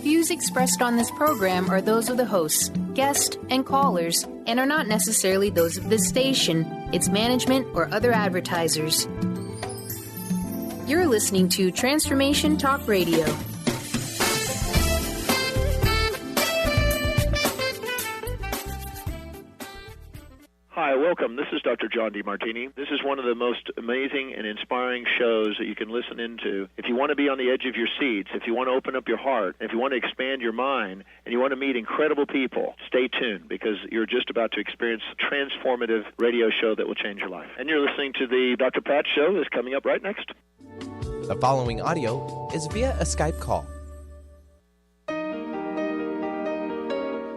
views expressed on this program are those of the hosts, guests, and callers, and are not necessarily those of this station, its management, or other advertisers. You're listening to Transformation Talk Radio. Hi, welcome. This is Dr. John DeMartini. This is one of the most amazing and inspiring shows that you can listen into. If you want to be on the edge of your seats, if you want to open up your heart, if you want to expand your mind, and you want to meet incredible people, stay tuned because you're just about to experience a transformative radio show that will change your life. And you're listening to the Dr. Pat Show that's coming up right next. The following audio is via a Skype call.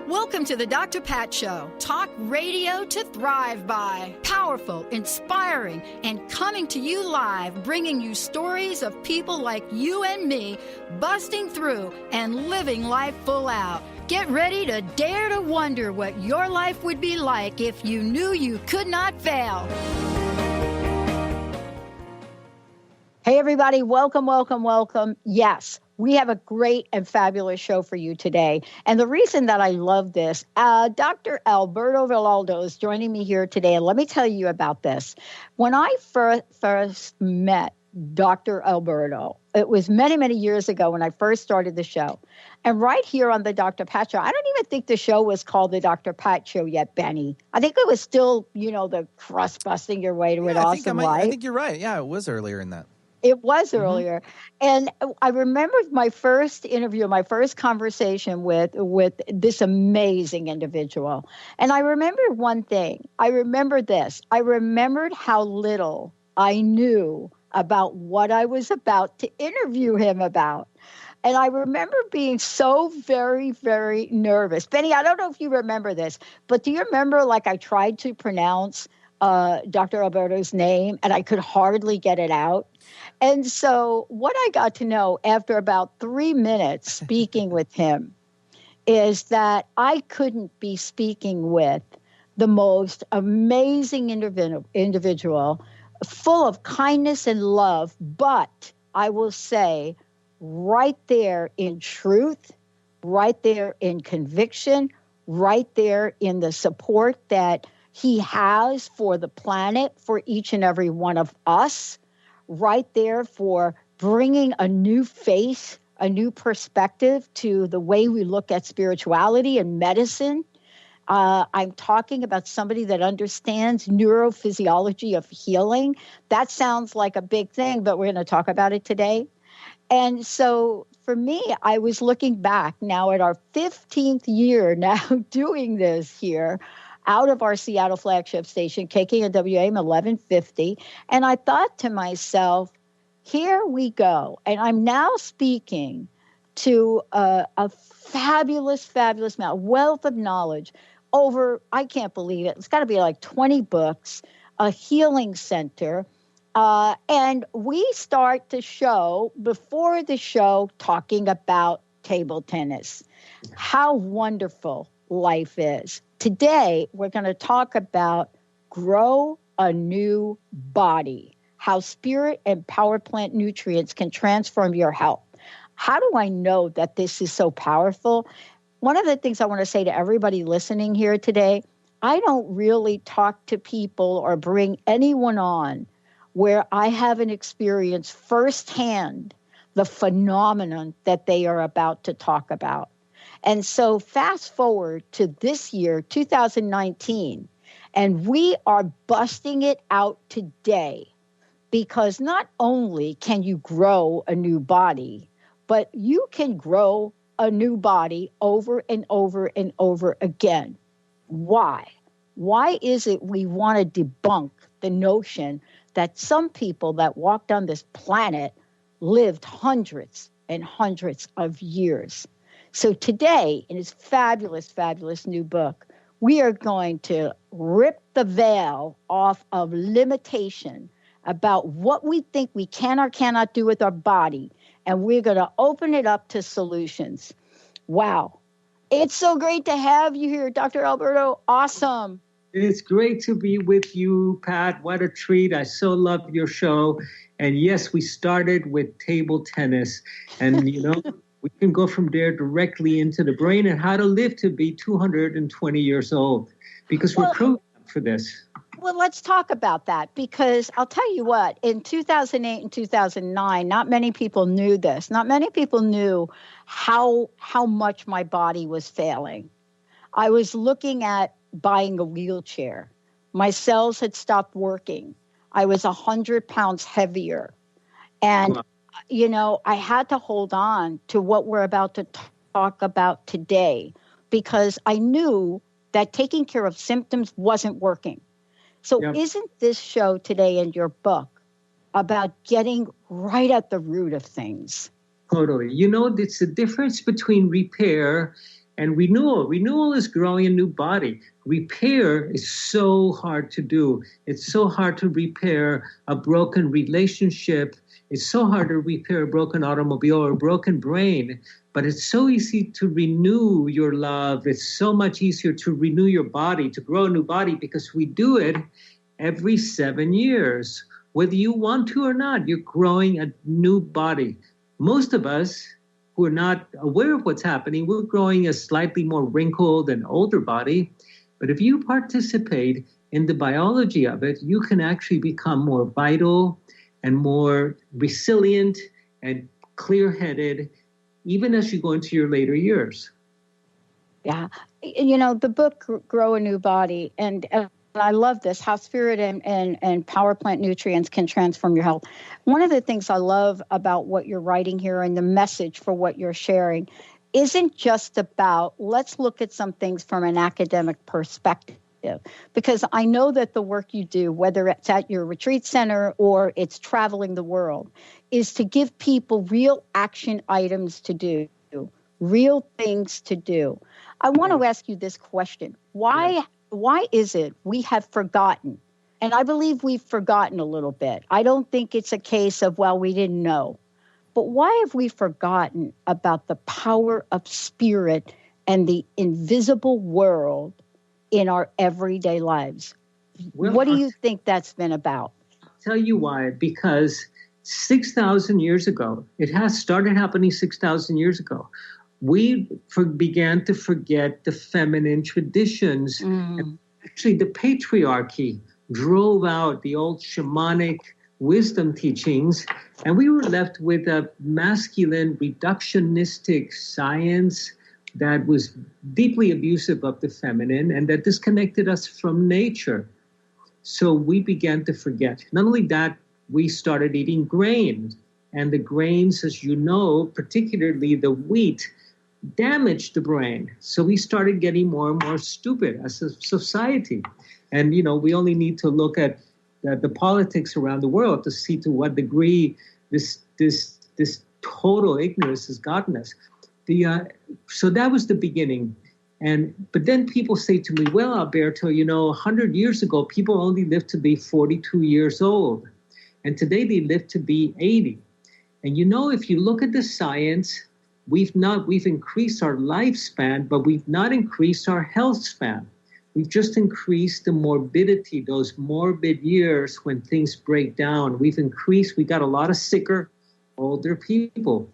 Welcome to the Dr. Pat Show. Talk radio to thrive by. Powerful, inspiring, and coming to you live, bringing you stories of people like you and me, busting through and living life full out. Get ready to dare to wonder what your life would be like if you knew you could not fail. Hey, everybody. Welcome, welcome, welcome. Yes, we have a great and fabulous show for you today. And the reason that I love this, Dr. Alberto Villaldo is joining me here today. And let me tell you about this. When I first met Dr. Alberto, it was many, many years ago when I first started the show. And right here on the Dr. Pat Show, I don't even think the show was called the Dr. Pat Show yet, Benny. I think it was still, the crust busting your way to an awesome life. I think you're right. Yeah, it was earlier in that. It was earlier. And I remember my first interview, my first conversation with this amazing individual. And I remember one thing. I remember this. I remembered how little I knew about what I was about to interview him about. And I remember being so very, very nervous. Benny, I don't know if you remember this, but do you remember I tried to pronounce Dr. Alberto's name and I could hardly get it out? And so what I got to know after about 3 minutes speaking with him is that I couldn't be speaking with the most amazing individual, full of kindness and love, but I will say right there in truth, right there in conviction, right there in the support that he has for the planet, for each and every one of us, right there for bringing a new face, a new perspective to the way we look at spirituality and medicine. I'm talking about somebody that understands neurophysiology of healing. That sounds like a big thing, but we're going to talk about it today. And so for me, I was looking back now at our 15th year now doing this here, out of our Seattle flagship station, KKNWAM 1150. And I thought to myself, here we go. And I'm now speaking to a fabulous, fabulous amount, wealth of knowledge over, I can't believe it, it's got to be 20 books, a healing center. And we start the show, before the show, talking about table tennis, how wonderful life is. Today, we're going to talk about grow a new body, how spirit and power plant nutrients can transform your health. How do I know that this is so powerful? One of the things I want to say to everybody listening here today, I don't really talk to people or bring anyone on where I haven't experienced firsthand the phenomenon that they are about to talk about. And so fast forward to this year, 2019, and we are busting it out today because not only can you grow a new body, but you can grow a new body over and over and over again. Why? Why is it we want to debunk the notion that some people that walked on this planet lived hundreds and hundreds of years? So today, in his fabulous, fabulous new book, we are going to rip the veil off of limitation about what we think we can or cannot do with our body, and we're going to open it up to solutions. Wow. It's so great to have you here, Dr. Alberto. Awesome. It's great to be with you, Pat. What a treat. I so love your show. And yes, we started with table tennis. And, We can go from there directly into the brain and how to live to be 220 years old, because we're programmed for this. Well, let's talk about that, because I'll tell you what, in 2008 and 2009, not many people knew this. Not many people knew how much my body was failing. I was looking at buying a wheelchair. My cells had stopped working. I was 100 pounds heavier. And, I had to hold on to what we're about to talk about today, because I knew that taking care of symptoms wasn't working. So isn't this show today in your book about getting right at the root of things? Totally. It's the difference between repair and renewal. Renewal is growing a new body. Repair is so hard to do. It's so hard to repair a broken relationship. It's so hard to repair a broken automobile or a broken brain. But it's so easy to renew your love. It's so much easier to renew your body, to grow a new body, because we do it every 7 years. Whether you want to or not, you're growing a new body. Most of us who are not aware of what's happening, we're growing a slightly more wrinkled and older body. But if you participate in the biology of it, you can actually become more vital and more resilient and clear-headed, even as you go into your later years. Yeah. The book, Grow a New Body, and I love this, how spirit and power plant nutrients can transform your health. One of the things I love about what you're writing here and the message for what you're sharing isn't just about, let's look at some things from an academic perspective. Because I know that the work you do, whether it's at your retreat center or it's traveling the world, is to give people real action items to do, real things to do. I want to ask you this question. Why is it we have forgotten? And I believe we've forgotten a little bit. I don't think it's a case of, we didn't know. But why have we forgotten about the power of spirit and the invisible world in our everyday lives? What do you think that's been about? I'll tell you why. Because 6,000 years ago, it has started happening 6,000 years ago. We began to forget the feminine traditions. And actually, the patriarchy drove out the old shamanic wisdom teachings, and we were left with a masculine, reductionistic science that was deeply abusive of the feminine and that disconnected us from nature. So we began to forget. Not only that, we started eating grains. And the grains, as you know, particularly the wheat, damaged the brain. So we started getting more and more stupid as a society. And, we only need to look at the politics around the world to see to what degree this total ignorance has gotten us. So that was the beginning. But then people say to me, well, Alberto, 100 years ago, people only lived to be 42 years old. And today they live to be 80. And if you look at the science, we've increased our lifespan, but we've not increased our health span. We've just increased the morbidity, those morbid years when things break down. We got a lot of sicker, older people.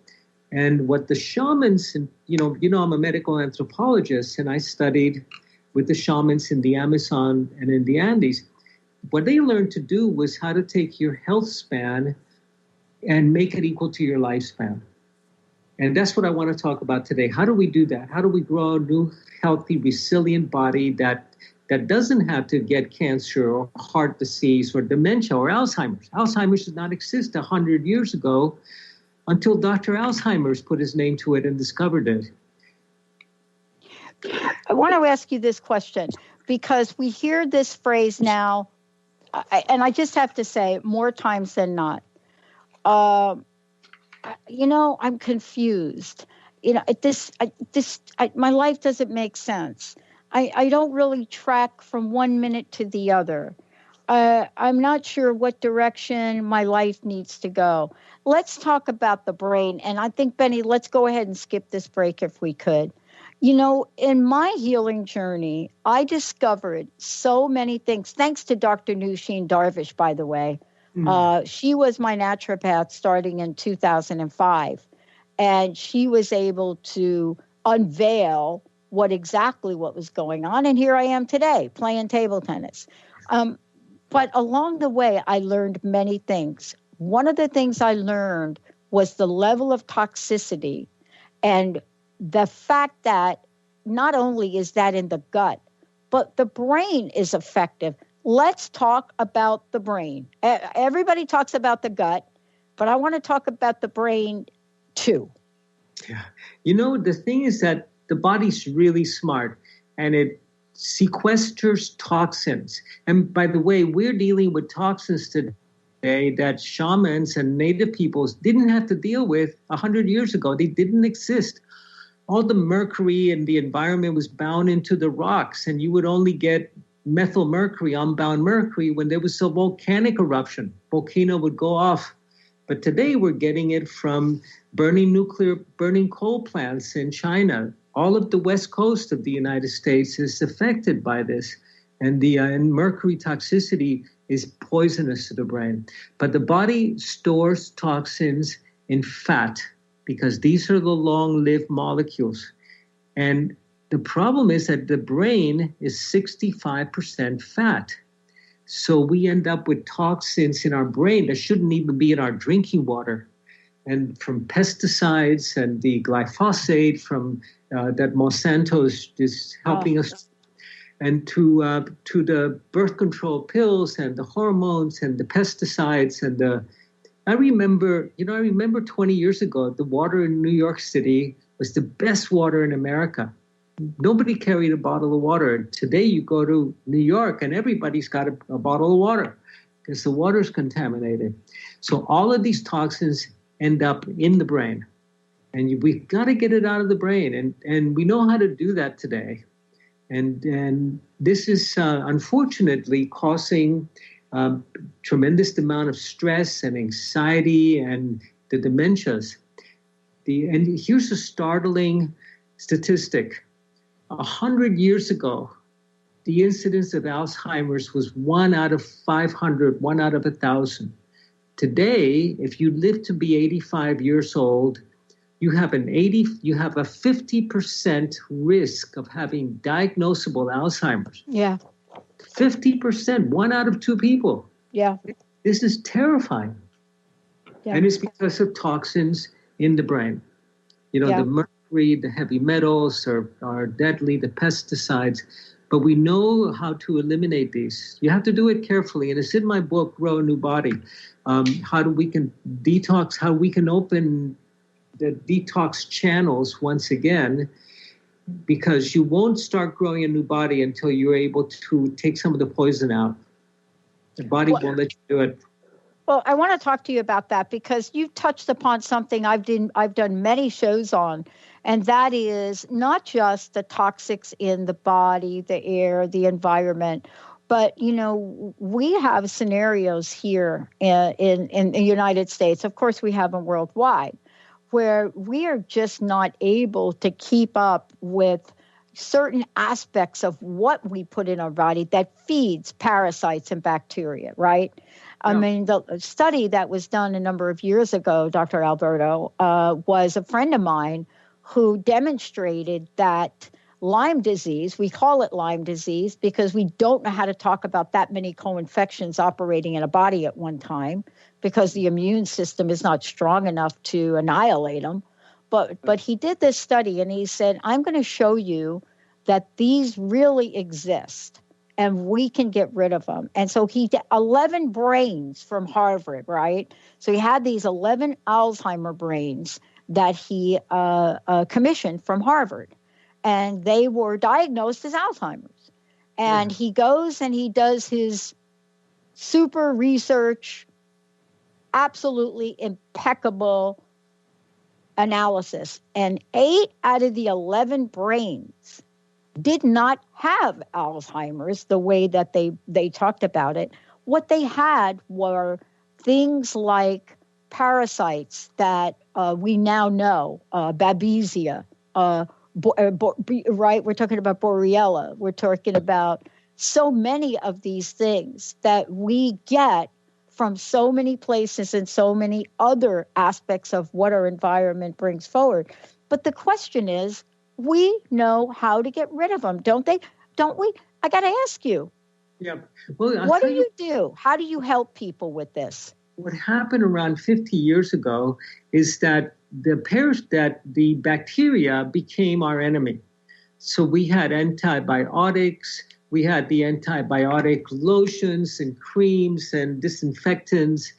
And what the shamans, and I'm a medical anthropologist, and I studied with the shamans in the Amazon and in the Andes. What they learned to do was how to take your health span and make it equal to your lifespan. And that's what I want to talk about today. How do we do that? How do we grow a new, healthy, resilient body that doesn't have to get cancer or heart disease or dementia or Alzheimer's? Alzheimer's did not exist 100 years ago until Dr. Alzheimer's put his name to it and discovered it. I want to ask you this question because we hear this phrase now, and I just have to say more times than not. I'm confused. My life doesn't make sense. I don't really track from one minute to the other. I'm not sure what direction my life needs to go. Let's talk about the brain. And I think, Benny, let's go ahead and skip this break if we could. In my healing journey, I discovered so many things, thanks to Dr. Nusheen Darvish, by the way. She was my naturopath starting in 2005. And she was able to unveil what was going on. And here I am today playing table tennis. But along the way, I learned many things. One of the things I learned was the level of toxicity and the fact that not only is that in the gut, but the brain is affected. Let's talk about the brain. Everybody talks about the gut, but I want to talk about the brain too. Yeah. The thing is that the body's really smart and it sequesters toxins. And by the way, we're dealing with toxins today that shamans and native peoples didn't have to deal with 100 years ago. They didn't exist. All the mercury in the environment was bound into the rocks, and you would only get methyl mercury, unbound mercury, when there was a volcanic eruption. Volcano would go off. But today we're getting it from burning coal plants in China. All of the west coast of the United States is affected by this. And and mercury toxicity is poisonous to the brain. But the body stores toxins in fat because these are the long-lived molecules. And the problem is that the brain is 65% fat. So we end up with toxins in our brain that shouldn't even be in our drinking water. And from pesticides and the glyphosate from that Monsanto is helping us, and to the birth control pills and the hormones and the pesticides and I remember 20 years ago, the water in New York City was the best water in America. Nobody carried a bottle of water. Today you go to New York and everybody's got a bottle of water because the water is contaminated. So all of these toxins end up in the brain. And we've got to get it out of the brain. And we know how to do that today. And this is unfortunately causing tremendous amount of stress and anxiety and the dementias. And here's a startling statistic. 100 years ago, the incidence of Alzheimer's was 1 out of 500, 1 out of 1,000. Today, if you live to be 85 years old, you have a 50% risk of having diagnosable Alzheimer's. Yeah. 50%, 1 out of 2 people. Yeah. This is terrifying. Yeah. And it's because of toxins in the brain. The mercury, the heavy metals are deadly, the pesticides. But we know how to eliminate these. You have to do it carefully. And it's in my book, Grow a New Body. How we can detox, how we can open the detox channels once again, because you won't start growing a new body until you're able to take some of the poison out. The body won't let you do it. Well, I want to talk to you about that because you touched upon something I've done many shows on, and that is not just the toxics in the body, the air, the environment, but, we have scenarios here in the United States. Of course, we have them worldwide, where we are just not able to keep up with certain aspects of what we put in our body that feeds parasites and bacteria, right? Yeah. I mean, the study that was done a number of years ago, Dr. Alberto, was a friend of mine who demonstrated that Lyme disease, we call it Lyme disease because we don't know how to talk about that many co-infections operating in a body at one time because the immune system is not strong enough to annihilate them. But he did this study and he said, I'm going to show you that these really exist and we can get rid of them. And so he did 11 brains from Harvard, right? So he had these 11 Alzheimer brains that he commissioned from Harvard. And they were diagnosed as Alzheimer's. And he goes and he does his super research, absolutely impeccable analysis. And 8 out of the 11 brains did not have Alzheimer's the way that they talked about it. What they had were things like parasites that we now know, Babesia, right? We're talking about Borrelia. We're talking about so many of these things that we get from so many places and so many other aspects of what our environment brings forward. But the question is, we know how to get rid of them, don't we? I got to ask you. Yeah. Well, what do you do? How do you help people with this? What happened around 50 years ago is that the bacteria became our enemy. So we had antibiotics, we had the antibiotic lotions and creams and disinfectants.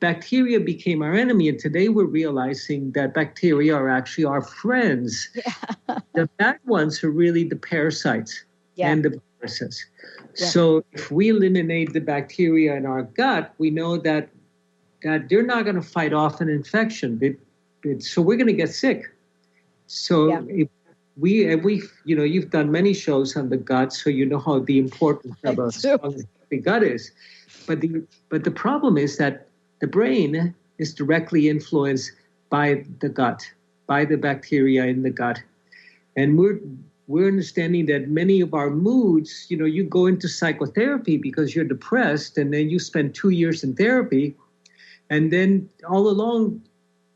Bacteria became our enemy, and today we're realizing that bacteria are actually our friends. Yeah. The bad ones are really the parasites and the viruses. Yeah. So if we eliminate the bacteria in our gut, we know that they're not going to fight off an infection. So we're going to get sick. So if we you've done many shows on the gut, so you know how the importance of a strong gut is. But the problem is that the brain is directly influenced by the gut, by the bacteria in the gut. And we're understanding that many of our moods, you go into psychotherapy because you're depressed, and then you spend 2 years in therapy. And then all along,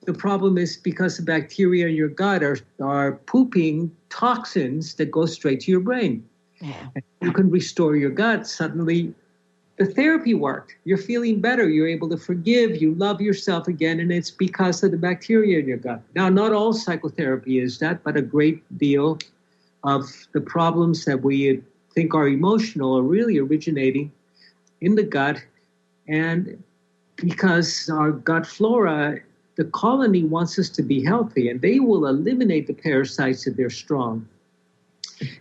the problem is because the bacteria in your gut are pooping toxins that go straight to your brain. Yeah. And you can restore your gut. Suddenly, the therapy worked. You're feeling better. You're able to forgive. You love yourself again. And it's because of the bacteria in your gut. Now, not all psychotherapy is that, but a great deal of the problems that we think are emotional are really originating in the gut. And because our gut flora, the colony wants us to be healthy, and they will eliminate the parasites if they're strong.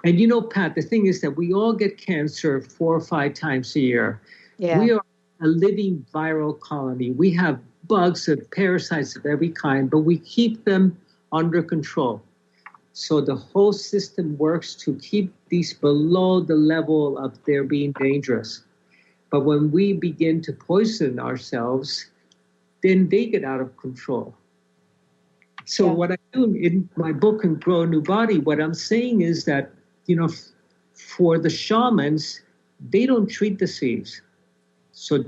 And Pat, the thing is that we all get cancer 4 or 5 times a year. Yeah. We are a living viral colony. We have bugs and parasites of every kind, but we keep them under control. So the whole system works to keep these below the level of their being dangerous. But when we begin to poison ourselves, then they get out of control. So what I do in my book, Grow a New Body, what I'm saying is that, for the shamans, they don't treat disease. So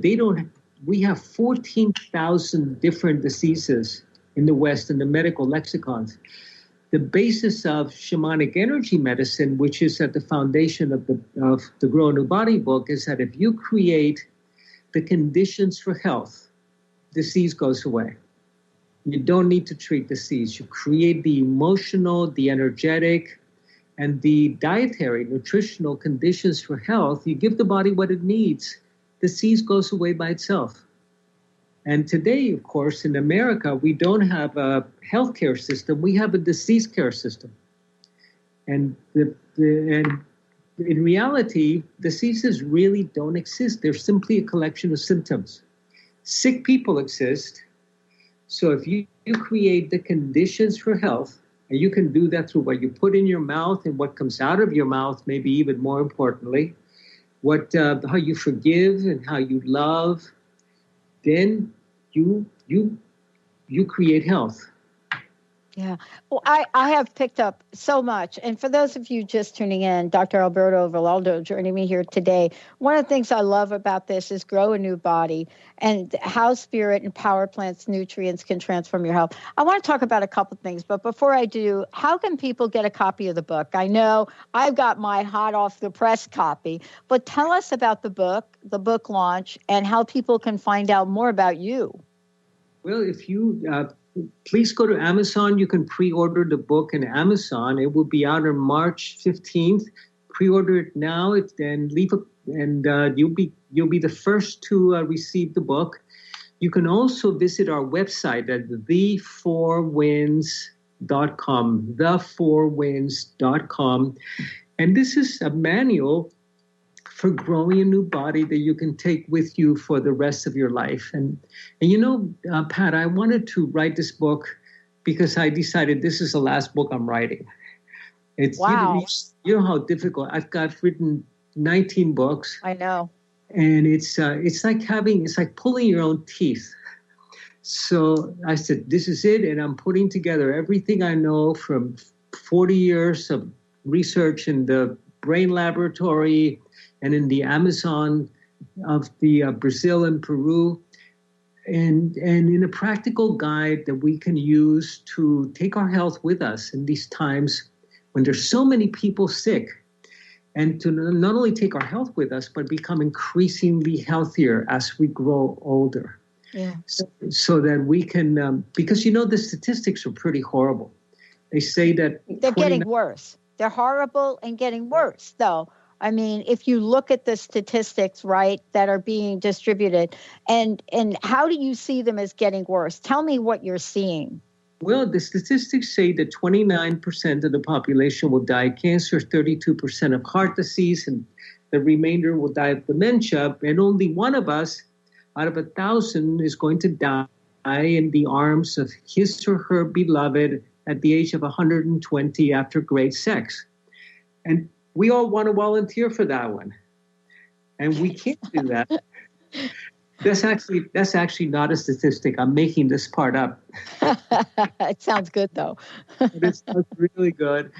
we have 14,000 different diseases in the West in the medical lexicons. The basis of shamanic energy medicine, which is at the foundation of the Grow a New Body book, is that if you create the conditions for health, disease goes away. You don't need to treat disease. You create the emotional, the energetic, and the dietary, nutritional conditions for health. You give the body what it needs. Disease goes away by itself. And today, of course, in America, we don't have a healthcare system. We have a disease care system. And in reality, diseases really don't exist. They're simply a collection of symptoms. Sick people exist. So if you create the conditions for health, and you can do that through what you put in your mouth and what comes out of your mouth, maybe even more importantly, how you forgive and how you love, then you create health. Yeah. Well, I have picked up so much. And for those of you just tuning in, Dr. Alberto Villaldo joining me here today. One of the things I love about this is Grow a New Body and how spirit and power plants nutrients can transform your health. I want to talk about a couple things, but before I do, how can people get a copy of the book? I know I've got my hot off the press copy, but tell us about the book launch, and how people can find out more about you. Well, if you please go to Amazon. You can pre-order the book in Amazon. It will be out on March 15th. Pre-order it now, and you'll be the first to receive the book. You can also visit our website at the4winds.com, the4winds.com. And this is a manual for growing a new body that you can take with you for the rest of your life. And Pat, I wanted to write this book because I decided this is the last book I'm writing. It's, wow. You know how difficult. I've written 19 books. I know. And it's like pulling your own teeth. So I said, this is it. And I'm putting together everything I know from 40 years of research in the brain laboratory and in the Amazon of the Brazil and Peru. and in a practical guide that we can use to take our health with us in these times when there's so many people sick, and to not only take our health with us, but become increasingly healthier as we grow older. Yeah. So that we can, because the statistics are pretty horrible. They say that they're getting worse. They're horrible and getting worse, though. I mean, if you look at the statistics, right, that are being distributed, and how do you see them as getting worse? Tell me what you're seeing. Well, the statistics say that 29% of the population will die of cancer, 32% of heart disease, and the remainder will die of dementia. And only one of us out of 1,000 is going to die in the arms of his or her beloved at the age of 120 after great sex. And we all want to volunteer for that one. And we can't do that. That's actually not a statistic. I'm making this part up. It sounds good, though. It sounds really good.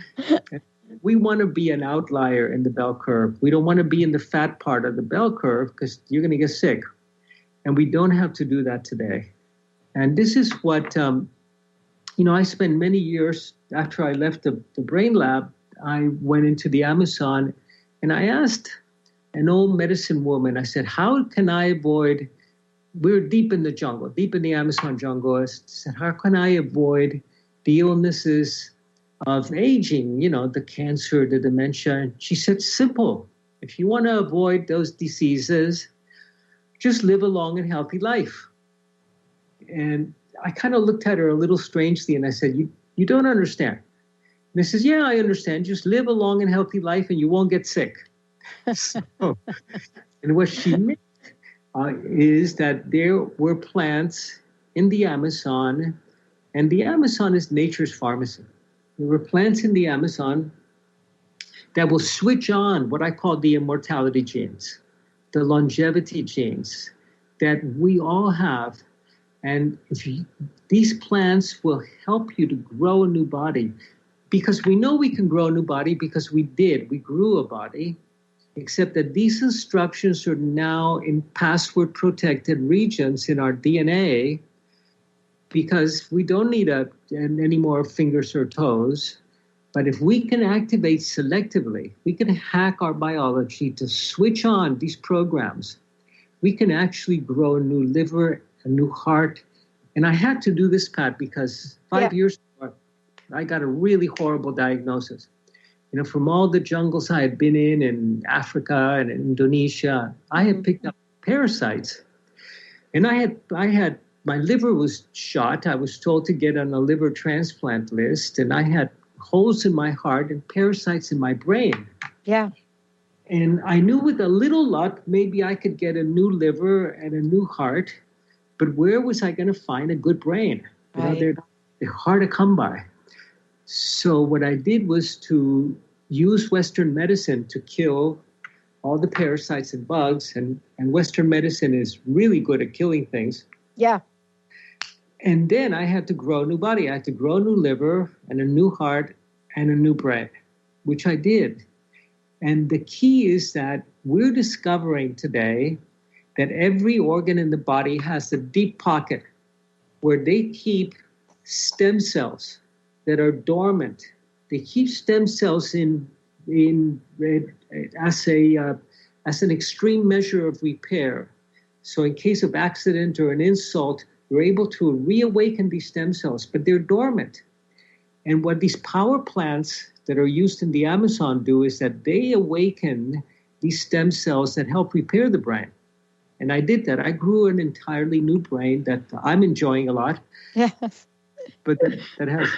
We want to be an outlier in the bell curve. We don't want to be in the fat part of the bell curve because you're going to get sick. And we don't have to do that today. And this is what, I spent many years after I left the brain lab. I went into the Amazon and I asked an old medicine woman, I said, how can I avoid, we're deep in the jungle, deep in the Amazon jungle. I said, how can I avoid the illnesses of aging, the cancer, the dementia? And she said, simple. If you want to avoid those diseases, just live a long and healthy life. And I kind of looked at her a little strangely and I said, you don't understand. And I says, yeah, I understand. Just live a long and healthy life and you won't get sick. And what she meant is that there were plants in the Amazon, and the Amazon is nature's pharmacy. There were plants in the Amazon that will switch on what I call the immortality genes, the longevity genes that we all have. And these plants will help you to grow a new body, because we know we can grow a new body because we grew a body, except that these instructions are now in password protected regions in our DNA, because we don't need any more fingers or toes. But if we can activate selectively, we can hack our biology to switch on these programs, we can actually grow a new liver, a new heart. And I had to do this, Pat, because 5 years ago, I got a really horrible diagnosis. From all the jungles I had been in Africa and in Indonesia, I had picked up parasites. And I had my liver was shot. I was told to get on a liver transplant list, and I had holes in my heart and parasites in my brain. Yeah. And I knew with a little luck, maybe I could get a new liver and a new heart, but where was I going to find a good brain? Right. They're hard to come by. So what I did was to use Western medicine to kill all the parasites and bugs, and Western medicine is really good at killing things. Yeah. And then I had to grow a new body. I had to grow a new liver and a new heart and a new brain, which I did. And the key is that we're discovering today that every organ in the body has a deep pocket where they keep stem cells that are dormant. They keep stem cells in as an extreme measure of repair. So in case of accident or an insult, you're able to reawaken these stem cells, but they're dormant. And what these power plants that are used in the Amazon do is that they awaken these stem cells that help repair the brain. And I did that. I grew an entirely new brain that I'm enjoying a lot. Yes. But that has,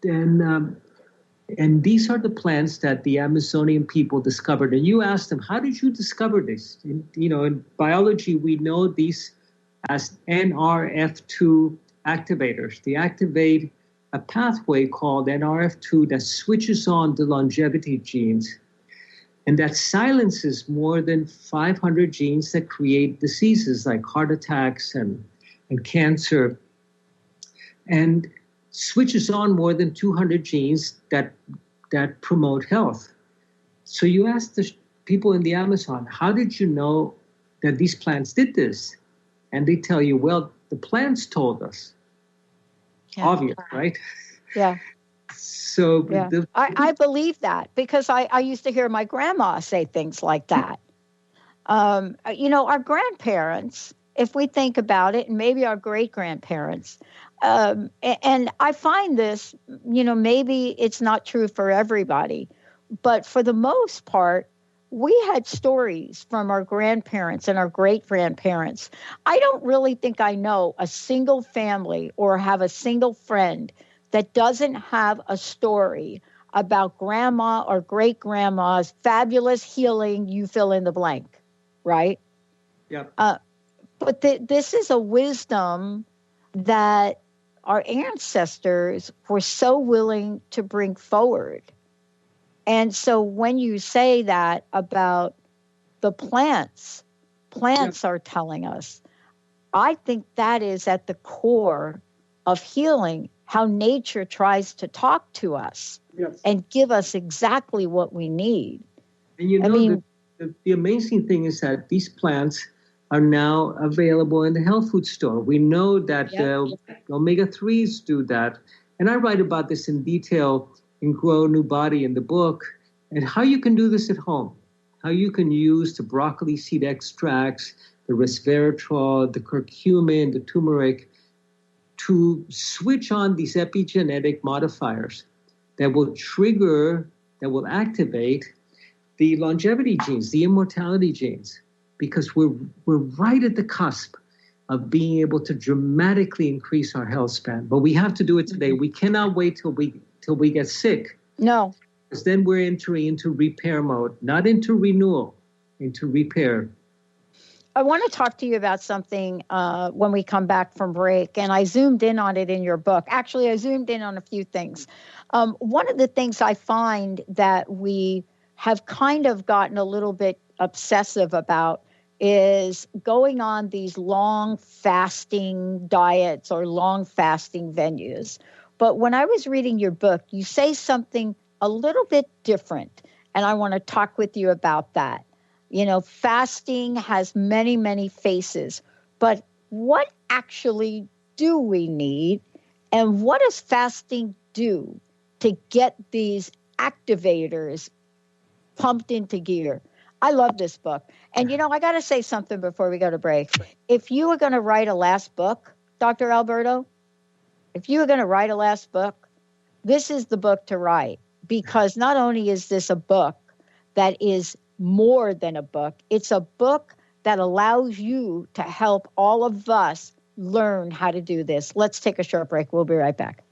and these are the plants that the Amazonian people discovered. And you asked them, how did you discover this? In biology, we know these as NRF2 activators. They activate a pathway called NRF2 that switches on the longevity genes, and that silences more than 500 genes that create diseases like heart attacks and cancer, and switches on more than 200 genes that promote health. So you ask the people in the Amazon, how did you know that these plants did this? And they tell you, well, The plants told us. Yeah. Obvious, right? Yeah. So yeah. I believe that because I used to hear my grandma say things like that. Our grandparents, if we think about it, and maybe our great-grandparents, and I find this, maybe it's not true for everybody, but for the most part, we had stories from our grandparents and our great-grandparents. I don't really think I know a single family or have a single friend that doesn't have a story about grandma or great-grandma's fabulous healing, you fill in the blank, right? Yeah. But this is a wisdom that our ancestors were so willing to bring forward. And so when you say that about the plants are telling us, I think that is at the core of healing, how nature tries to talk to us and give us exactly what we need. And the amazing thing is that these plants are now available in the health food store. We know that omega-3s do that. And I write about this in detail in Grow a New Body in the book, and how you can do this at home, how you can use the broccoli seed extracts, the resveratrol, the curcumin, the turmeric, to switch on these epigenetic modifiers that will activate the longevity genes, the immortality genes, because we're right at the cusp of being able to dramatically increase our health span. But we have to do it today. We cannot wait till we get sick. No. Because then we're entering into repair mode, not into renewal, into repair. I want to talk to you about something when we come back from break, and I zoomed in on it in your book. Actually, I zoomed in on a few things. One of the things I find that we have kind of gotten a little bit obsessive about is going on these long fasting diets or long fasting venues. But when I was reading your book, you say something a little bit different, and I want to talk with you about that. Fasting has many, many faces, but what actually do we need, and what does fasting do to get these activators pumped into gear? I love this book. And, I got to say something before we go to break. If you were going to write a last book, Dr. Alberto, if you were going to write a last book, this is the book to write, because not only is this a book that is more than a book, it's a book that allows you to help all of us learn how to do this. Let's take a short break. We'll be right back.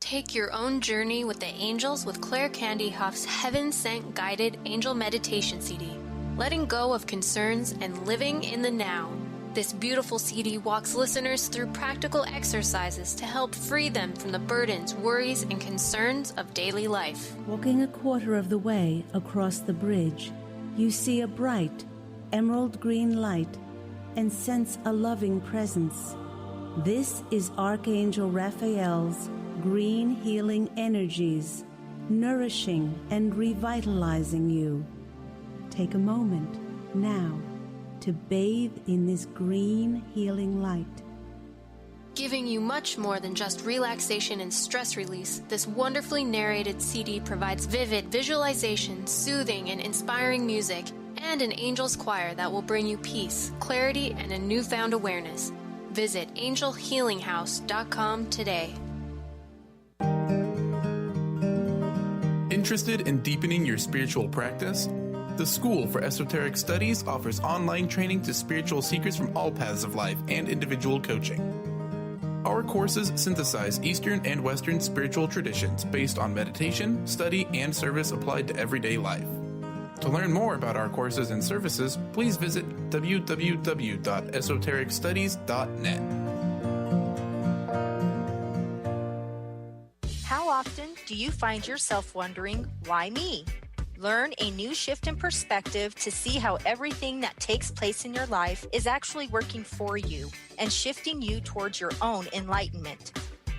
Take your own journey with the angels with Claire Candy Huff's Heaven Sent Guided Angel Meditation CD, letting go of concerns and living in the now. This beautiful CD walks listeners through practical exercises to help free them from the burdens, worries, and concerns of daily life. Walking a quarter of the way across the bridge, you see a bright, emerald green light and sense a loving presence. This is Archangel Raphael's green healing energies, nourishing and revitalizing you. Take a moment now to bathe in this green healing light. Giving you much more than just relaxation and stress release, this wonderfully narrated CD provides vivid visualization, soothing and inspiring music, and an angel's choir that will bring you peace, clarity, and a newfound awareness. Visit angelhealinghouse.com today. Interested in deepening your spiritual practice? The School for Esoteric Studies offers online training to spiritual seekers from all paths of life and individual coaching. Our courses synthesize Eastern and Western spiritual traditions based on meditation, study, and service applied to everyday life. To learn more about our courses and services, please visit www.esotericstudies.net. How often do Do you find yourself wondering, why me? Learn a new shift in perspective to see how everything that takes place in your life is actually working for you and shifting you towards your own enlightenment.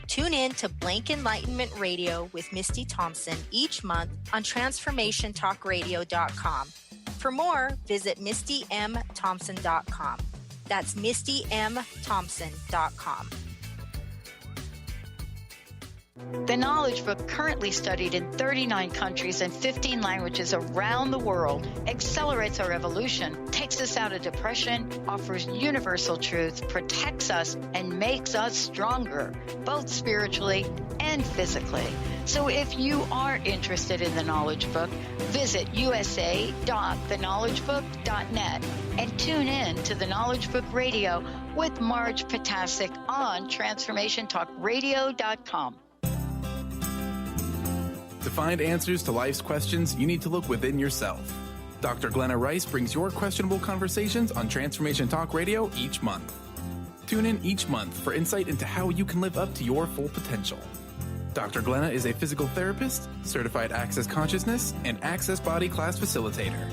Tune in to Blank Enlightenment Radio with Misty Thompson each month on TransformationTalkRadio.com. For more, visit MistyMThompson.com. That's MistyMThompson.com. The Knowledge Book, currently studied in 39 countries and 15 languages around the world, accelerates our evolution, takes us out of depression, offers universal truth, protects us, and makes us stronger, both spiritually and physically. So if you are interested in the Knowledge Book, visit usa.theknowledgebook.net and tune in to the Knowledge Book Radio with Marge Potasic on TransformationTalkRadio.com. To find answers to life's questions, you need to look within yourself. Dr. Glenna Rice brings your questionable conversations on Transformation Talk Radio each month. Tune in each month for insight into how you can live up to your full potential. Dr. Glenna is a physical therapist, certified Access Consciousness, and Access Body Class facilitator.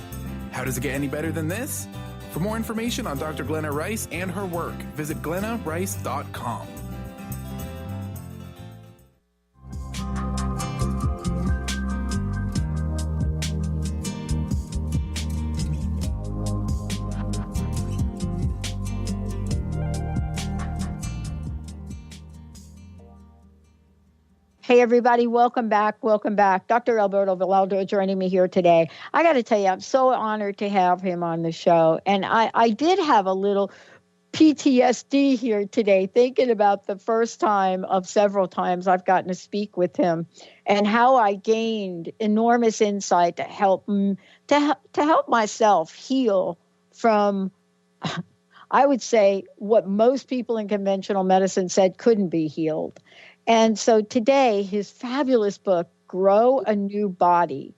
How does it get any better than this? For more information on Dr. Glenna Rice and her work, visit glennarice.com. Hey, everybody. Welcome back. Welcome back. Dr. Alberto Villaldo joining me here today. I got to tell you, I'm so honored to have him on the show. And I did have a little PTSD here today, thinking about the first time of several times I've gotten to speak with him and how I gained enormous insight to help myself heal from, I would say, what most people in conventional medicine said couldn't be healed. And so today, his fabulous book, Grow a New Body,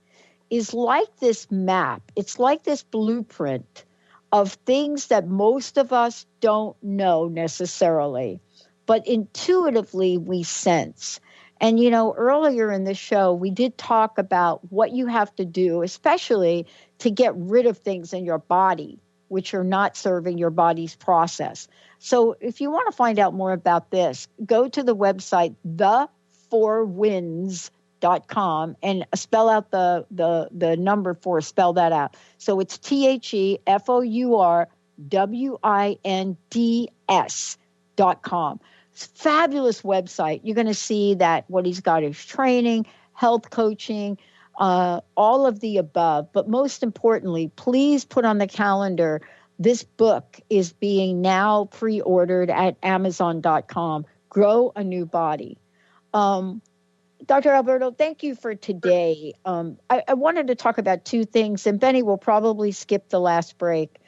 is like this map. It's like this blueprint of things that most of us don't know necessarily, but intuitively we sense. And, you know, earlier in the show, we did talk about what you have to do, especially to get rid of things in your body which are not serving your body's process. So if you want to find out more about this, go to the website, the4winds.com, and spell out the number 4, spell that out. So it's TheForWinds.com. It's a fabulous website. You're going to see that what he's got is training, health coaching, all of the above. But most importantly, please put on the calendar, this book is being now pre-ordered at Amazon.com, Grow a New Body. Dr. Alberto, thank you for today. I wanted to talk about two things, and Benny will probably skip the last break.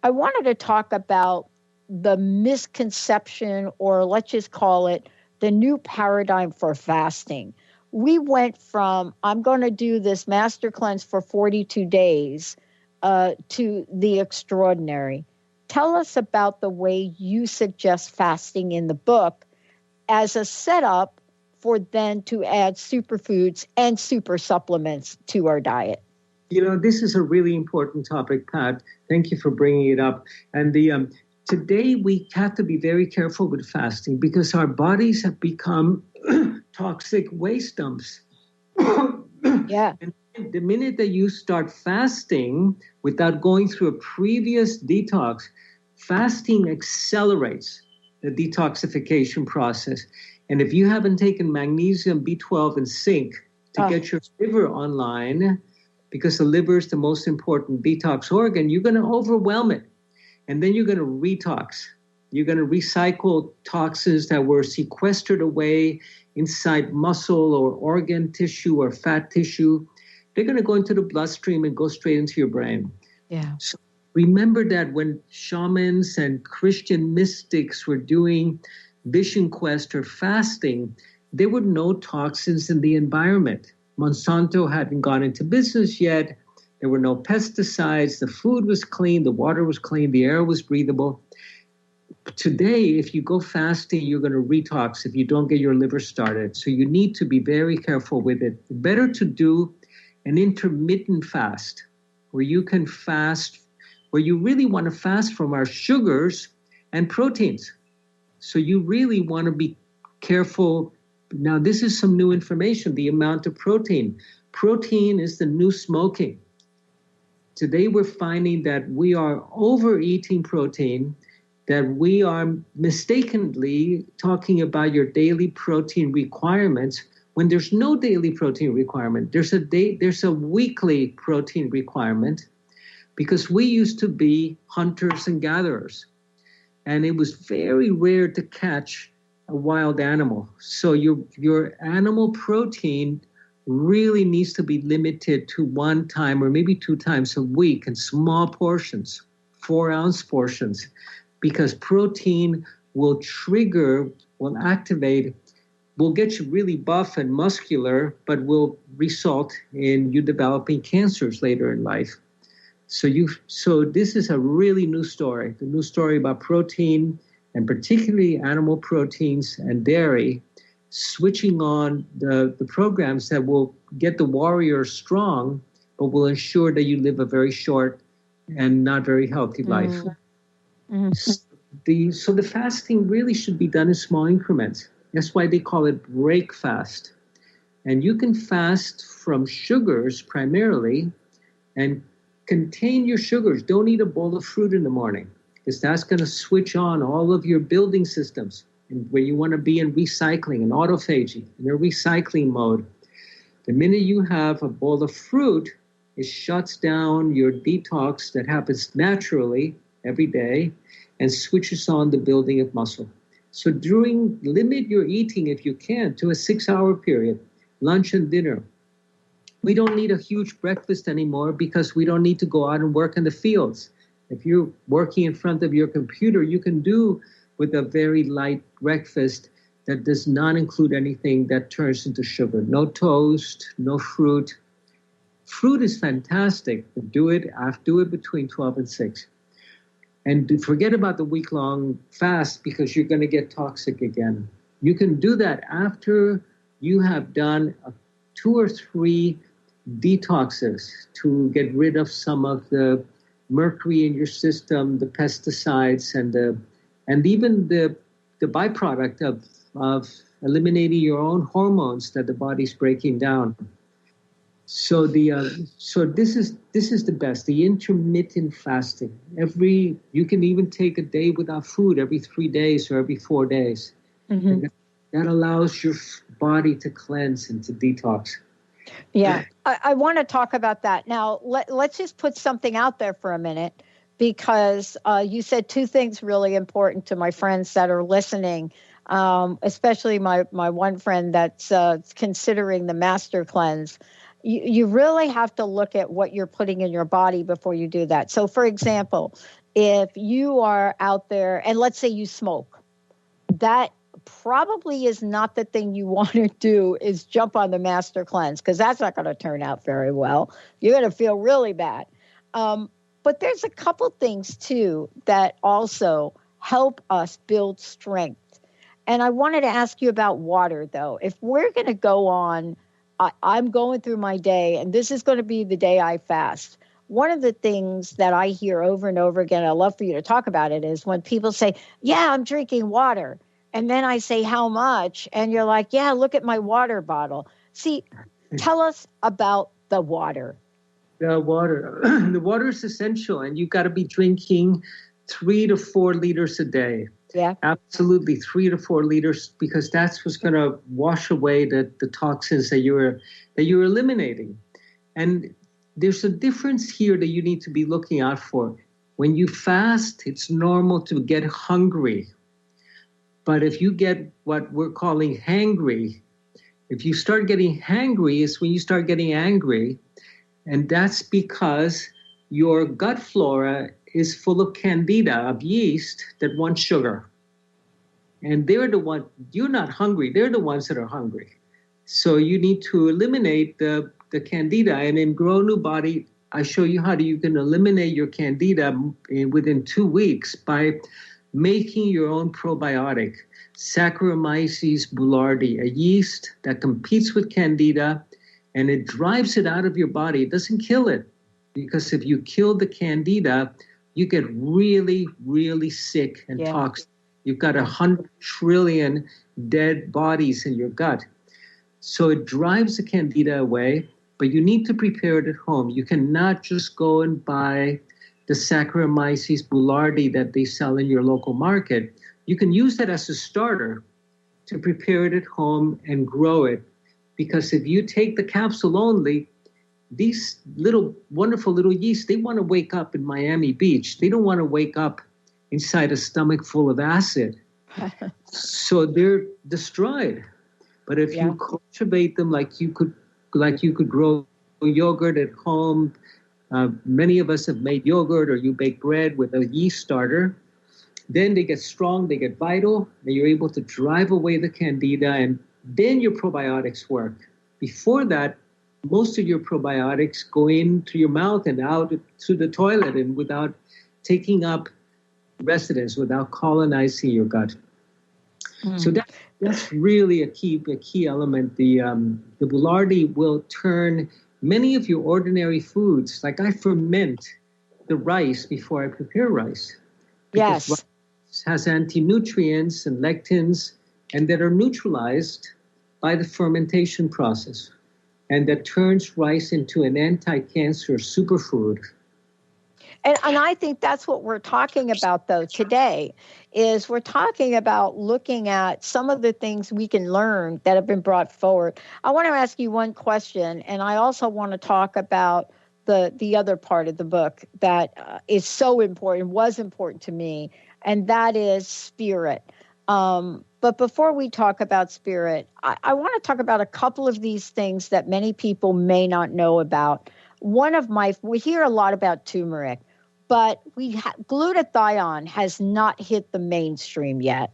I wanted to talk about the misconception, or let's just call it the new paradigm for fasting. We went from, I'm going to do this master cleanse for 42 days to the extraordinary. Tell us about the way you suggest fasting in the book as a setup for then to add superfoods and super supplements to our diet. You know, this is a really important topic, Pat. Thank you for bringing it up. And today we have to be very careful with fasting because our bodies have become toxic waste dumps. Yeah. And the minute that you start fasting without going through a previous detox, fasting accelerates the detoxification process. And if you haven't taken magnesium, B12, and zinc to get your liver online, because the liver is the most important detox organ, you're going to overwhelm it. And then you're going to retox. You're going to recycle toxins that were sequestered away inside muscle or organ tissue or fat tissue. They're going to go into the bloodstream and go straight into your brain. Yeah. So remember that when shamans and Christian mystics were doing vision quest or fasting, there were no toxins in the environment. Monsanto hadn't gone into business yet. There were no pesticides. The food was clean. The water was clean. The air was breathable. today, if you go fasting, you're going to retox if you don't get your liver started. So you need to be very careful with it. Better to do an intermittent fast where you can fast, where you really want to fast from our sugars and proteins. So you really want to be careful. Now, this is some new information, the amount of protein. Protein is the new smoking. Today, we're finding that we are overeating protein, that we are mistakenly talking about your daily protein requirements when there's no daily protein requirement. There's a weekly protein requirement because we used to be hunters and gatherers. And it was very rare to catch a wild animal. So your animal protein really needs to be limited to 1 time or maybe 2 times a week in small portions, 4-ounce portions, because protein will activate, will get you really buff and muscular, but will result in you developing cancers later in life. So this is a really new story, the new story about protein, and particularly animal proteins and dairy, switching on the programs that will get the warrior strong, but will ensure that you live a very short and not very healthy life. Mm-hmm. So the fasting really should be done in small increments. That's why they call it break fast. And you can fast from sugars primarily and contain your sugars. Don't eat a bowl of fruit in the morning because that's going to switch on all of your building systems and where you want to be in recycling and autophagy, in a recycling mode. The minute you have a bowl of fruit, it shuts down your detox that happens naturally every day and switches on the building of muscle. So limit your eating if you can to a 6-hour period, lunch and dinner. We don't need a huge breakfast anymore because we don't need to go out and work in the fields. If you're working in front of your computer, you can do with a very light breakfast that does not include anything that turns into sugar. No toast, no fruit. Fruit is fantastic, but do it between 12 and 6. And forget about the week-long fast because you're going to get toxic again. You can do that after you have done 2 or 3 detoxes to get rid of some of the mercury in your system, the pesticides, and even the byproduct of eliminating your own hormones that the body's breaking down. So this is the best, the intermittent fasting. You can even take a day without food every 3 days or every 4 days. Mm-hmm. That allows your body to cleanse and to detox. Yeah, I want to talk about that. Now, let's just put something out there for a minute, because you said 2 things really important to my friends that are listening, especially my one friend that's considering the master cleanse. You really have to look at what you're putting in your body before you do that. So, for example, if you are out there and let's say you smoke, that probably is not the thing you want to do is jump on the master cleanse, because that's not going to turn out very well. You're going to feel really bad. But there's a couple things, too, that also help us build strength. And I wanted to ask you about water, though. If we're going to go on, I'm going through my day, and this is going to be the day I fast. One of the things that I hear over and over again, I'd love for you to talk about it, is when people say, yeah, I'm drinking water. And then I say, how much? And you're like, yeah, look at my water bottle. See, tell us about the water. The water is essential, and you've got to be drinking 3 to 4 liters a day. Yeah, absolutely, 3 to 4 liters, because that's what's going to wash away the toxins that you're eliminating. And there's a difference here that you need to be looking out for. When you fast, it's normal to get hungry. But if you get what we're calling hangry, if you start getting hangry, is when you start getting angry. And that's because your gut flora is full of candida, of yeast, that want sugar. And they're the one, you're not hungry, they're the ones that are hungry. So you need to eliminate the candida. And in Grow New Body, I show you how you can eliminate your candida within 2 weeks by making your own probiotic, Saccharomyces boulardii, a yeast that competes with Candida, and it drives it out of your body. It doesn't kill it, because if you kill the Candida, you get really, really sick and toxic. You've got 100 trillion dead bodies in your gut. So it drives the Candida away, but you need to prepare it at home. You cannot just go and buy the Saccharomyces boulardii that they sell in your local market. You can use that as a starter to prepare it at home and grow it. Because if you take the capsule only, these wonderful little yeast, they want to wake up in Miami Beach. They don't want to wake up inside a stomach full of acid. So they're destroyed. But if you cultivate them like you could grow yogurt at home, many of us have made yogurt, or you bake bread with a yeast starter, then they get strong, they get vital, and you're able to drive away the Candida, and then your probiotics work. Before that, most of your probiotics go into your mouth and out to the toilet, and without taking up residence, without colonizing your gut. So that's really a key element. The boulardii will turn many of your ordinary foods, like I ferment the rice before I prepare rice. Because rice has anti-nutrients and lectins, and that are neutralized by the fermentation process. And that turns rice into an anti-cancer superfood. And I think that's what we're talking about, though, today, is we're talking about looking at some of the things we can learn that have been brought forward. I want to ask you one question, and I also want to talk about the other part of the book that is so important, was important to me, and that is spirit. But before we talk about spirit, I want to talk about a couple of these things that many people may not know about. We hear a lot about turmeric, but glutathione has not hit the mainstream yet.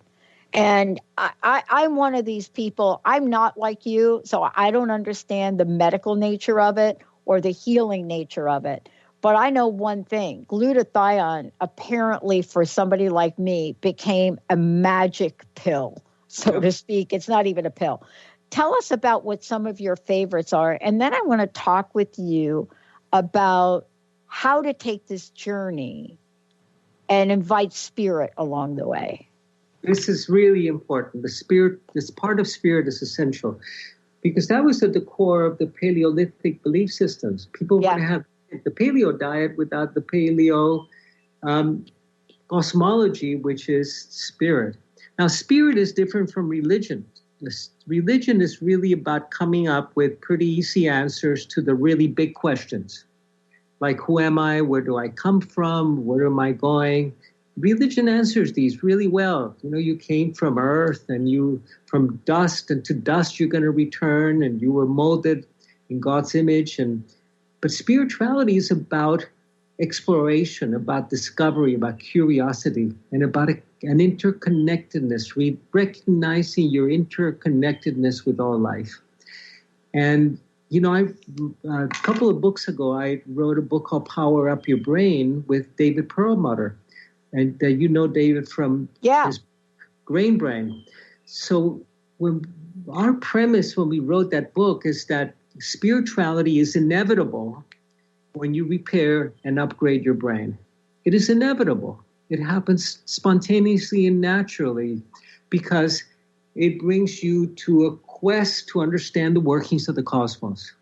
And I'm one of these people. I'm not like you, so I don't understand the medical nature of it or the healing nature of it. But I know one thing. Glutathione, apparently for somebody like me, became a magic pill, so to speak. It's not even a pill. Tell us about what some of your favorites are. And then I want to talk with you about how to take this journey and invite spirit along the way. This is really important. The spirit, this part of spirit is essential, because that was at the core of the Paleolithic belief systems. People want to have the paleo diet without the paleo cosmology, which is spirit. Now, spirit is different from religion. Religion is really about coming up with pretty easy answers to the really big questions, like who am I, where do I come from, where am I going? Religion answers these really well. You know, you came from earth, and you from dust, and to dust you're going to return, and you were molded in God's image. But spirituality is about exploration, about discovery, about curiosity, and about an interconnectedness, recognizing your interconnectedness with all life. And, you know, a couple of books ago, I wrote a book called Power Up Your Brain with David Perlmutter. And you know David from his Grain Brain. So our premise when we wrote that book is that spirituality is inevitable when you repair and upgrade your brain. It is inevitable. It happens spontaneously and naturally because it brings you to a quest to understand the workings of the cosmos.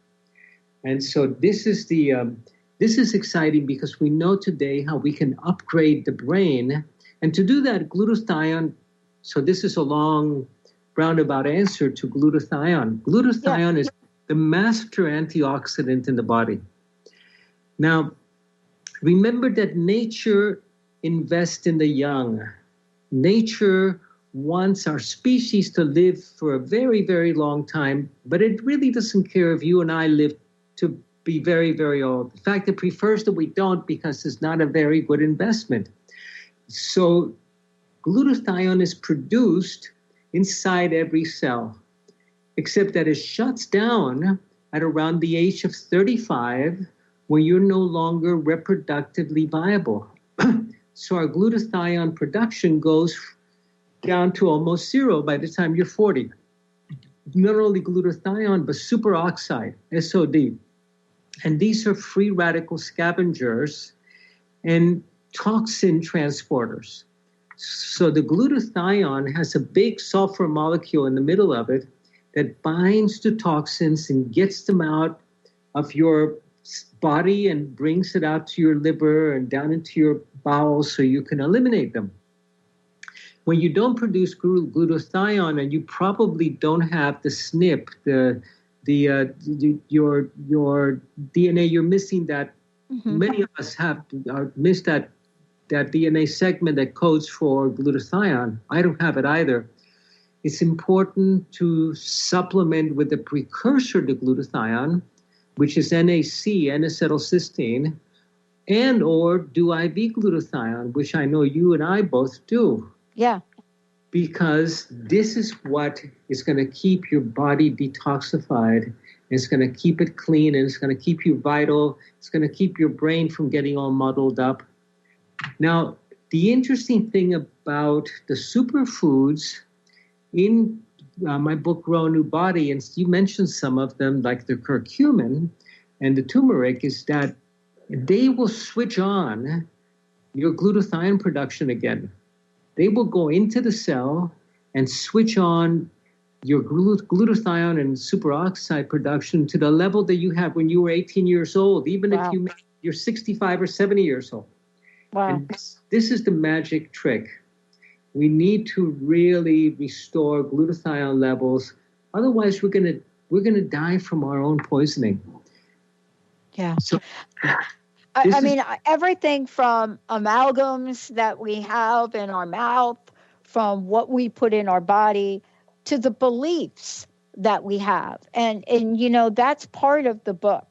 And so this is exciting because we know today how we can upgrade the brain. And to do that, glutathione, so this is a long roundabout answer to glutathione. Glutathione is the master antioxidant in the body. Now, remember that nature invests in the young. Nature wants our species to live for a very, very long time, but it really doesn't care if you and I live to be very, very old. In fact, it prefers that we don't because it's not a very good investment. So glutathione is produced inside every cell, except that it shuts down at around the age of 35 when you're no longer reproductively viable. So our glutathione production goes down to almost zero by the time you're 40. Not only glutathione, but superoxide, SOD. And these are free radical scavengers and toxin transporters. So the glutathione has a big sulfur molecule in the middle of it that binds to toxins and gets them out of your body and brings it out to your liver and down into your bowels so you can eliminate them. When you don't produce glutathione, and you probably don't have the SNP, your DNA, you're missing that. Mm-hmm. Many of us missed that DNA segment that codes for glutathione. I don't have it either. It's important to supplement with the precursor to glutathione, which is NAC, N-acetylcysteine, and or do IV glutathione, which I know you and I both do. Yeah. Because this is what is going to keep your body detoxified. It's going to keep it clean, and it's going to keep you vital. It's going to keep your brain from getting all muddled up. Now, the interesting thing about the superfoods in my book, Grow a New Body, and you mentioned some of them, like the curcumin and the turmeric, is that they will switch on your glutathione production again. They will go into the cell and switch on your glutathione and superoxide production to the level that you had when you were 18 years old, even if you're 65 or 70 years old. Wow. And this is the magic trick. We need to really restore glutathione levels. Otherwise, we're gonna die from our own poisoning. Yeah. So, I mean, everything from amalgams that we have in our mouth, from what we put in our body, to the beliefs that we have. And that's part of the book.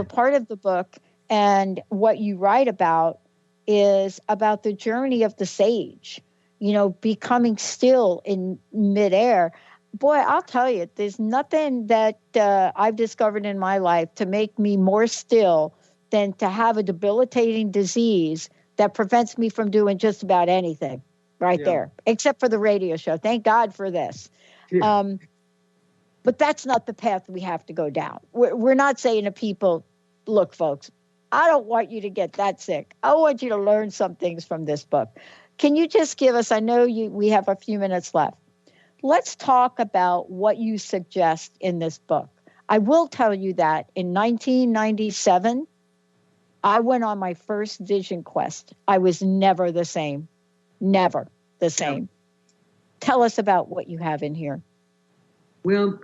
Part of the book and what you write about is about the journey of the sage, becoming still in midair. Boy, I'll tell you, there's nothing that I've discovered in my life to make me more still than to have a debilitating disease that prevents me from doing just about anything there, except for the radio show. Thank God for this. Yeah. But that's not the path we have to go down. We're not saying to people, look, folks, I don't want you to get that sick. I want you to learn some things from this book. Can you just give us, I know we have a few minutes left. Let's talk about what you suggest in this book. I will tell you that in 1997, I went on my first vision quest. I was never the same. Never the same. Tell us about what you have in here. Well,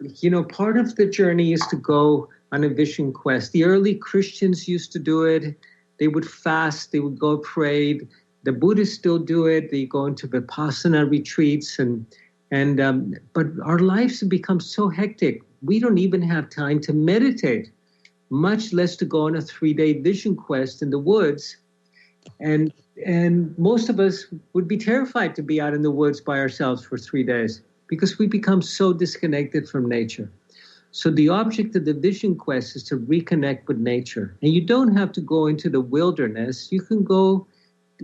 part of the journey is to go on a vision quest. The early Christians used to do it. They would fast. They would go pray. The Buddhists still do it. They go into Vipassana retreats. But our lives have become so hectic. We don't even have time to meditate, much less to go on a 3-day vision quest in the woods. And most of us would be terrified to be out in the woods by ourselves for 3 days because we become so disconnected from nature. So the object of the vision quest is to reconnect with nature. And you don't have to go into the wilderness. You can go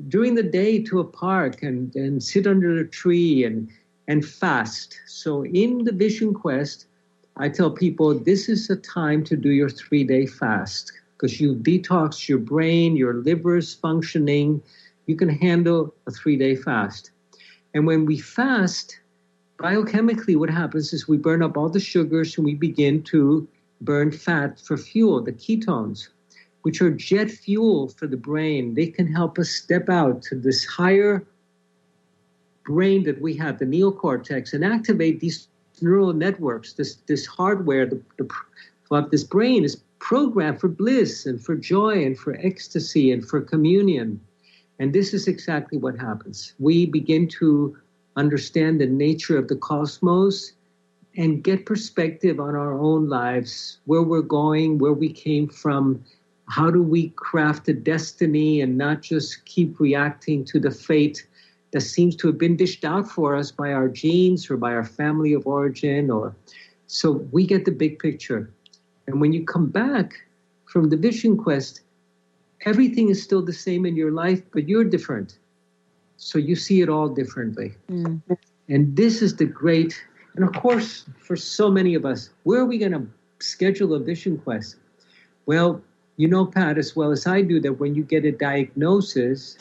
during the day to a park and sit under a tree and fast. So in the vision quest, I tell people this is a time to do your 3-day fast because you detox your brain, your liver's functioning. You can handle a 3-day fast. And when we fast, biochemically what happens is we burn up all the sugars and we begin to burn fat for fuel, the ketones, which are jet fuel for the brain. They can help us step out to this higher brain that we have, the neocortex, and activate these neural networks. This hardware of this brain is programmed for bliss and for joy and for ecstasy and for communion. And this is exactly what happens. We begin to understand the nature of the cosmos and get perspective on our own lives, where we're going, where we came from, how do we craft a destiny and not just keep reacting to the fate that seems to have been dished out for us by our genes or by our family of origin. So we get the big picture. And when you come back from the vision quest, everything is still the same in your life, but you're different. So you see it all differently. Mm. And this is the great, and of course, for so many of us, where are we going to schedule a vision quest? Well, you know, Pat, as well as I do, that when you get a diagnosis,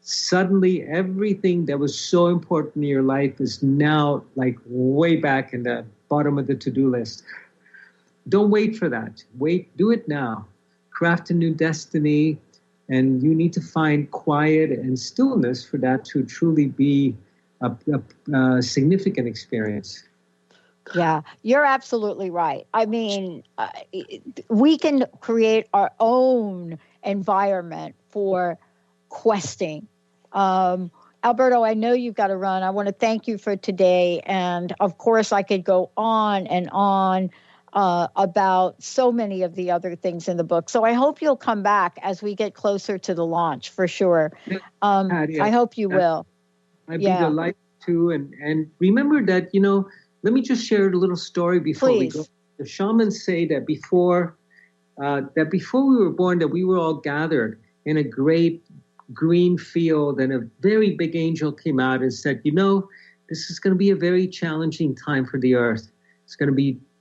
suddenly everything that was so important in your life is now like way back in the bottom of the to-do list. Don't wait for that. Do it now. Craft a new destiny, and you need to find quiet and stillness for that to truly be a significant experience. Yeah, you're absolutely right. I mean, we can create our own environment for questing. Alberto, I know you've got to run. I want to thank you for today. And of course, I could go on and on about so many of the other things in the book. So I hope you'll come back as we get closer to the launch, for sure. I hope you will. I'd be delighted to. And remember that, you know, let me just share a little story before we go. The shamans say that before we were born, that we were all gathered in a great green field, and a very big angel came out and said, you know, this is going to be a very challenging time for the earth.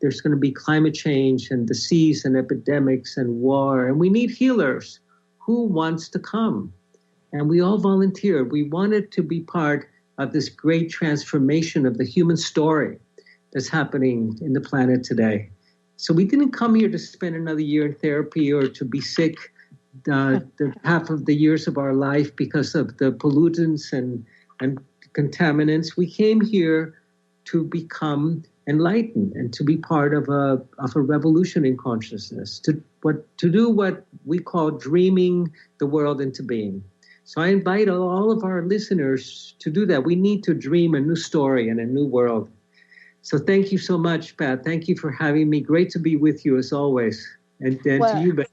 There's going to be climate change and disease and epidemics and war, and we need healers. Who wants to come? And we all volunteered. We wanted to be part of this great transformation of the human story that's happening in the planet today. So we didn't come here to spend another year in therapy or to be sick the half of the years of our life because of the pollutants and contaminants. We came here to become enlightened and to be part of a revolution in consciousness, to do what we call dreaming the world into being. So I invite all of our listeners to do that. We need to dream a new story and a new world. So thank you so much, Pat. Thank you for having me. Great to be with you as always. And to you, Ben.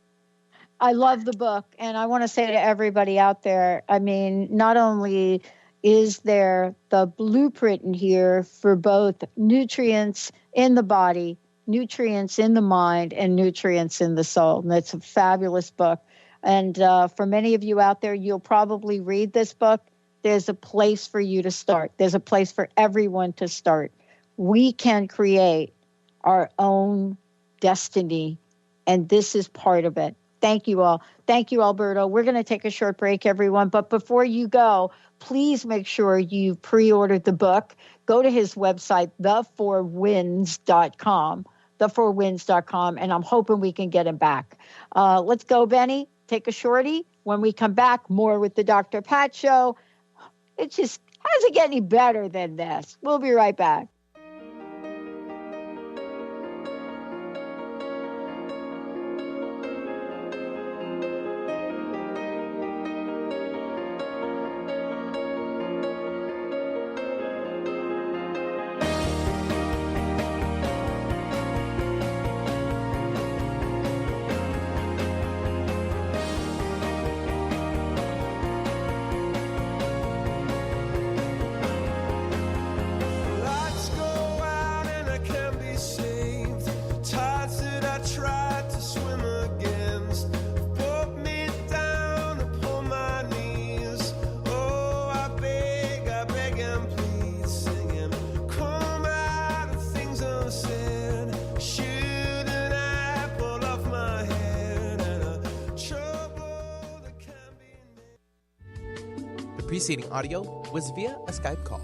I love the book. And I want to say to everybody out there, I mean, not only is there the blueprint in here for both nutrients in the body, nutrients in the mind, and nutrients in the soul. And it's a fabulous book. And for many of you out there, you'll probably read this book. There's a place for you to start. There's a place for everyone to start. We can create our own destiny, and this is part of it. Thank you all. Thank you, Alberto. We're going to take a short break, everyone. But before you go, please make sure you pre-ordered the book. Go to his website, the4winds.com, the4winds.com, and I'm hoping we can get him back. Let's go, Benny. Take a shorty. When we come back, more with the Dr. Pat Show. It just hasn't get any better than this. We'll be right back. The preceding audio was via a Skype call.